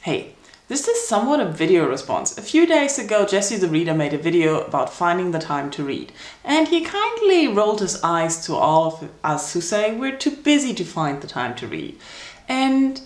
Hey, this is somewhat a video response. A few days ago, Jesse the Reader made a video about finding the time to read. And he kindly rolled his eyes to all of us who say we're too busy to find the time to read. And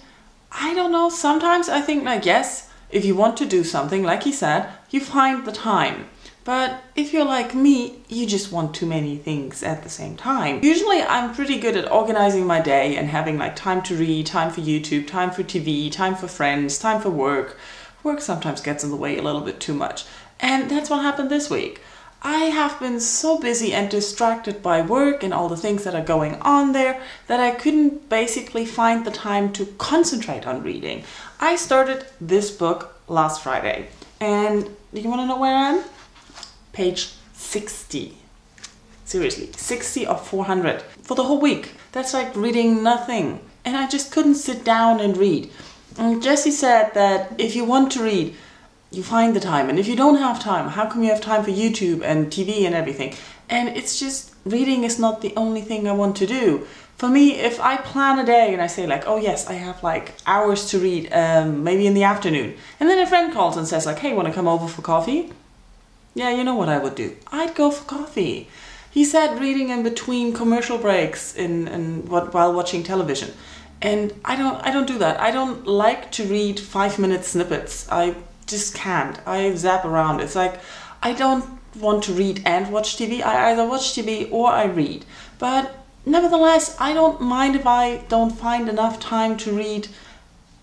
I don't know, sometimes I think like, yes, if you want to do something, like he said, you find the time. But if you're like me, you just want too many things at the same time. Usually I'm pretty good at organizing my day and having like time to read, time for YouTube, time for TV, time for friends, time for work. Work sometimes gets in the way a little bit too much. And that's what happened this week. I have been so busy and distracted by work and all the things that are going on there that I couldn't basically find the time to concentrate on reading. I started this book last Friday. And do you want to know where I am? Page 60. Seriously, 60 of 400 for the whole week. That's like reading nothing. And I just couldn't sit down and read. And Jesse said that if you want to read, you find the time. And if you don't have time, how come you have time for YouTube and TV and everything? And it's just, reading is not the only thing I want to do. For me, if I plan a day and I say like, oh yes, I have like hours to read, maybe in the afternoon. And then a friend calls and says like, hey, want to come over for coffee? Yeah, you know what I would do. I'd go for coffee. He said reading in between commercial breaks while watching television. And I don't do that. I don't like to read 5-minute snippets. I just can't. I zap around. It's like I don't want to read and watch TV. I either watch TV or I read. But nevertheless, I don't mind if I don't find enough time to read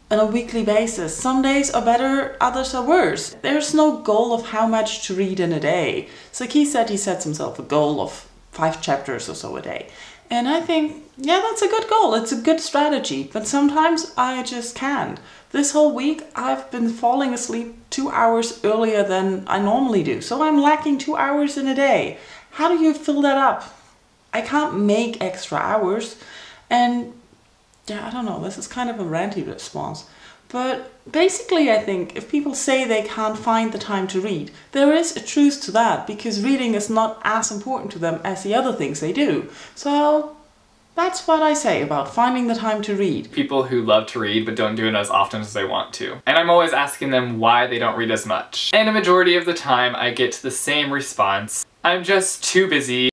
on a weekly basis. Some days are better, others are worse. There's no goal of how much to read in a day. So he said he sets himself a goal of 5 chapters or so a day. And I think, yeah, that's a good goal. It's a good strategy. But sometimes I just can't. This whole week I've been falling asleep 2 hours earlier than I normally do. So I'm lacking 2 hours in a day. How do you fill that up? I can't make extra hours. And yeah, I don't know, this is kind of a ranty response. But basically I think if people say they can't find the time to read, there is a truth to that, because reading is not as important to them as the other things they do. So that's what I say about finding the time to read. People who love to read but don't do it as often as they want to. And I'm always asking them why they don't read as much. And a majority of the time I get the same response: I'm just too busy.